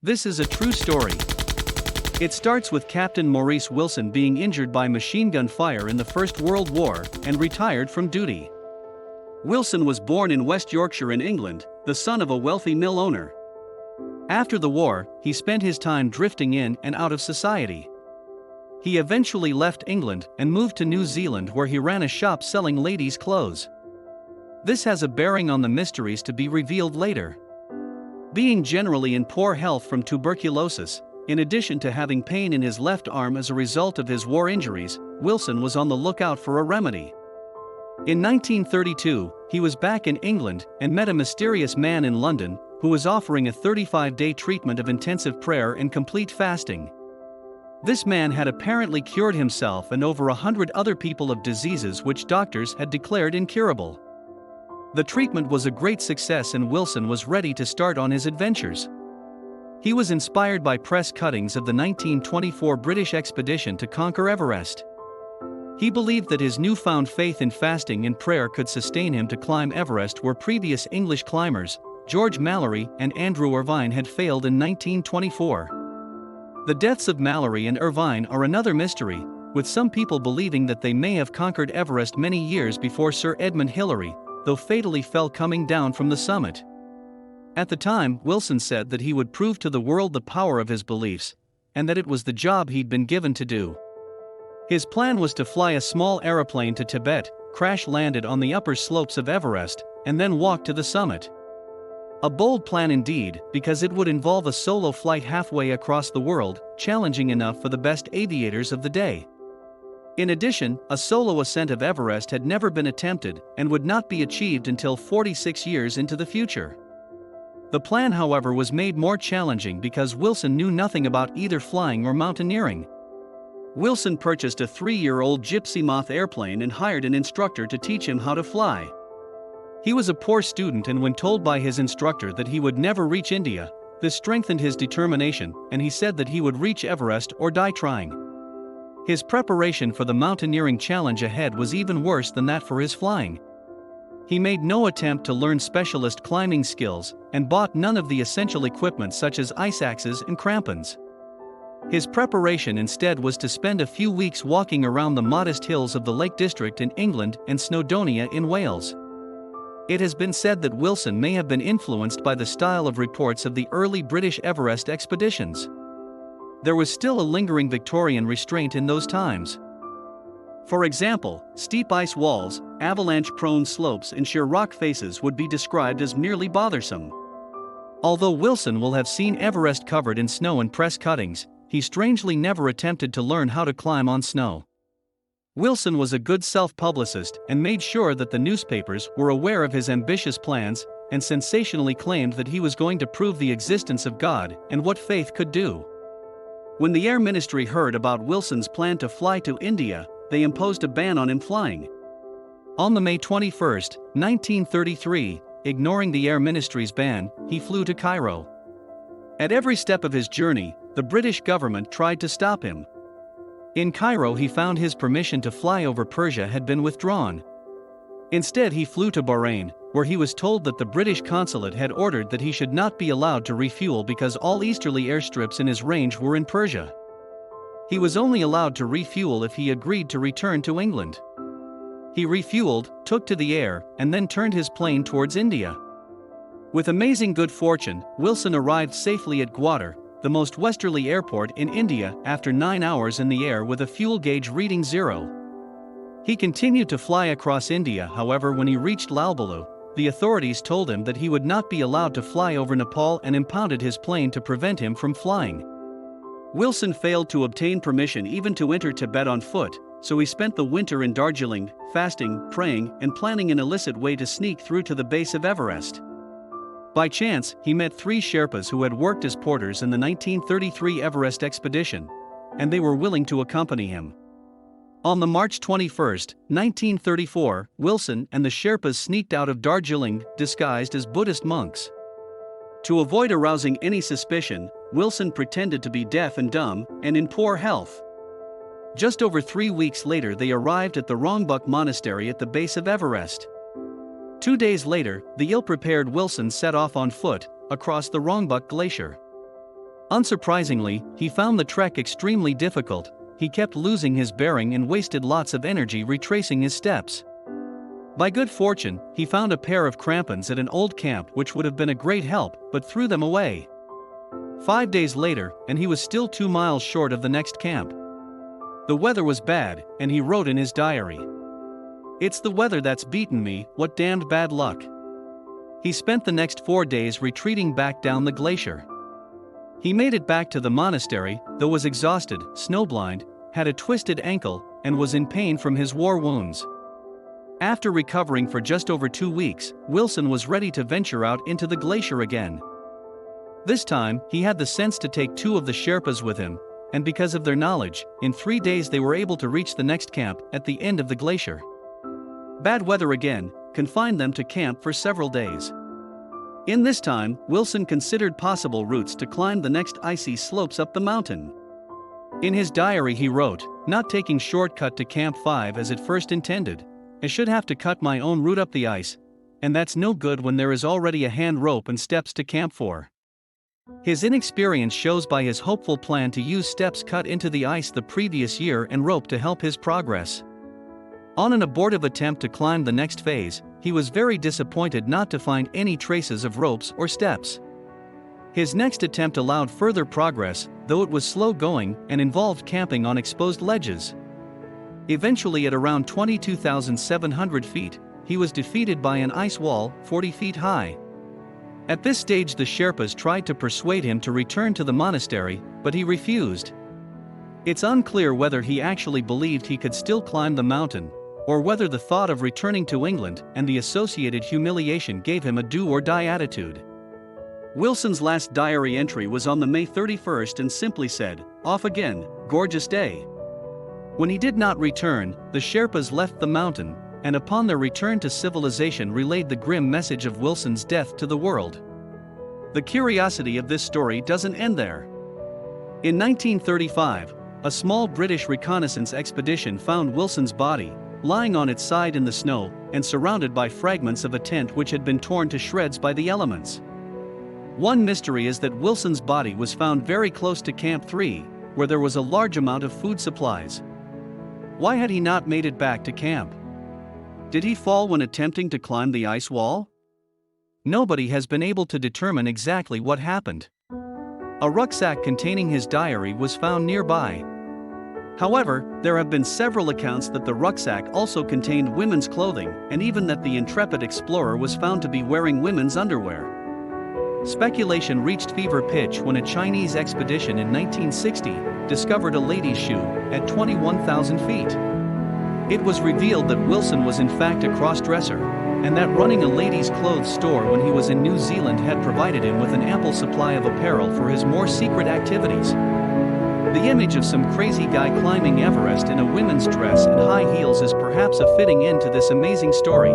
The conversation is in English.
This is a true story. It starts with Captain Maurice Wilson being injured by machine gun fire in the First World War and retired from duty. Wilson was born in West Yorkshire in England, the son of a wealthy mill owner. After the war, he spent his time drifting in and out of society. He eventually left England and moved to New Zealand, where he ran a shop selling ladies' clothes. This has a bearing on the mysteries to be revealed later. Being generally in poor health from tuberculosis, in addition to having pain in his left arm as a result of his war injuries, Wilson was on the lookout for a remedy. In 1932, he was back in England and met a mysterious man in London who was offering a 35-day treatment of intensive prayer and complete fasting. This man had apparently cured himself and over 100 other people of diseases which doctors had declared incurable. The treatment was a great success and Wilson was ready to start on his adventures. He was inspired by press cuttings of the 1924 British expedition to conquer Everest. He believed that his newfound faith in fasting and prayer could sustain him to climb Everest where previous English climbers, George Mallory and Andrew Irvine, had failed in 1924. The deaths of Mallory and Irvine are another mystery, with some people believing that they may have conquered Everest many years before Sir Edmund Hillary, though fatally fell coming down from the summit. At the time, Wilson said that he would prove to the world the power of his beliefs, and that it was the job he'd been given to do. His plan was to fly a small aeroplane to Tibet, crash-land it on the upper slopes of Everest, and then walk to the summit. A bold plan indeed, because it would involve a solo flight halfway across the world, challenging enough for the best aviators of the day. In addition, a solo ascent of Everest had never been attempted and would not be achieved until 46 years into the future. The plan, however, was made more challenging because Wilson knew nothing about either flying or mountaineering. Wilson purchased a 3-year-old Gypsy Moth airplane and hired an instructor to teach him how to fly. He was a poor student, and when told by his instructor that he would never reach India, this strengthened his determination, and he said that he would reach Everest or die trying. His preparation for the mountaineering challenge ahead was even worse than that for his flying. He made no attempt to learn specialist climbing skills and bought none of the essential equipment such as ice axes and crampons. His preparation instead was to spend a few weeks walking around the modest hills of the Lake District in England and Snowdonia in Wales. It has been said that Wilson may have been influenced by the style of reports of the early British Everest expeditions. There was still a lingering Victorian restraint in those times. For example, steep ice walls, avalanche-prone slopes and sheer rock faces would be described as merely bothersome. Although Wilson will have seen Everest covered in snow and press cuttings, he strangely never attempted to learn how to climb on snow. Wilson was a good self-publicist and made sure that the newspapers were aware of his ambitious plans and sensationally claimed that he was going to prove the existence of God and what faith could do. When the Air Ministry heard about Wilson's plan to fly to India, they imposed a ban on him flying. On May 21, 1933, ignoring the Air Ministry's ban, he flew to Cairo. At every step of his journey, the British government tried to stop him. In Cairo, he found his permission to fly over Persia had been withdrawn. Instead, he flew to Bahrain, where he was told that the British consulate had ordered that he should not be allowed to refuel because all easterly airstrips in his range were in Persia. He was only allowed to refuel if he agreed to return to England. He refueled, took to the air, and then turned his plane towards India. With amazing good fortune, Wilson arrived safely at Gwadar, the most westerly airport in India, after 9 hours in the air with a fuel gauge reading 0. He continued to fly across India. However, when he reached Lalbalu, the authorities told him that he would not be allowed to fly over Nepal and impounded his plane to prevent him from flying. Wilson failed to obtain permission even to enter Tibet on foot, so he spent the winter in Darjeeling, fasting, praying, and planning an illicit way to sneak through to the base of Everest. By chance, he met 3 Sherpas who had worked as porters in the 1933 Everest expedition, and they were willing to accompany him. On March 21, 1934, Wilson and the Sherpas sneaked out of Darjeeling, disguised as Buddhist monks. To avoid arousing any suspicion, Wilson pretended to be deaf and dumb and in poor health. Just over 3 weeks later, they arrived at the Rongbuk Monastery at the base of Everest. 2 days later, the ill-prepared Wilson set off on foot, across the Rongbuk Glacier. Unsurprisingly, he found the trek extremely difficult. He kept losing his bearing and wasted lots of energy retracing his steps. By good fortune, he found a pair of crampons at an old camp which would have been a great help, but threw them away. 5 days later, and he was still 2 miles short of the next camp. The weather was bad, and he wrote in his diary, "It's the weather that's beaten me, what damned bad luck." He spent the next 4 days retreating back down the glacier. He made it back to the monastery, though was exhausted, snowblind, had a twisted ankle, and was in pain from his war wounds. After recovering for just over 2 weeks, Wilson was ready to venture out into the glacier again. This time, he had the sense to take 2 of the Sherpas with him, and because of their knowledge, in 3 days they were able to reach the next camp at the end of the glacier. Bad weather again confined them to camp for several days. In this time, Wilson considered possible routes to climb the next icy slopes up the mountain. In his diary he wrote, "Not taking shortcut to Camp 5 as at first intended. I should have to cut my own route up the ice, and that's no good when there is already a hand rope and steps to Camp 4. His inexperience shows by his hopeful plan to use steps cut into the ice the previous year and rope to help his progress. On an abortive attempt to climb the next phase, he was very disappointed not to find any traces of ropes or steps. His next attempt allowed further progress, though it was slow going and involved camping on exposed ledges. Eventually, at around 22,700 feet, he was defeated by an ice wall 40 feet high. At this stage the Sherpas tried to persuade him to return to the monastery, but he refused. It's unclear whether he actually believed he could still climb the mountain, or whether the thought of returning to England and the associated humiliation gave him a do-or-die attitude. Wilson's last diary entry was on the May 31st and simply said, "Off again, gorgeous day." When he did not return, the Sherpas left the mountain, and upon their return to civilization relayed the grim message of Wilson's death to the world. The curiosity of this story doesn't end there. In 1935, a small British reconnaissance expedition found Wilson's body, lying on its side in the snow, and surrounded by fragments of a tent which had been torn to shreds by the elements. One mystery is that Wilson's body was found very close to Camp 3, where there was a large amount of food supplies. Why had he not made it back to camp? Did he fall when attempting to climb the ice wall? Nobody has been able to determine exactly what happened. A rucksack containing his diary was found nearby. However, there have been several accounts that the rucksack also contained women's clothing, and even that the intrepid explorer was found to be wearing women's underwear. Speculation reached fever pitch when a Chinese expedition in 1960 discovered a lady's shoe at 21,000 feet. It was revealed that Wilson was in fact a cross-dresser, and that running a ladies' clothes store when he was in New Zealand had provided him with an ample supply of apparel for his more secret activities. The image of some crazy guy climbing Everest in a women's dress and high heels is perhaps a fitting end to this amazing story.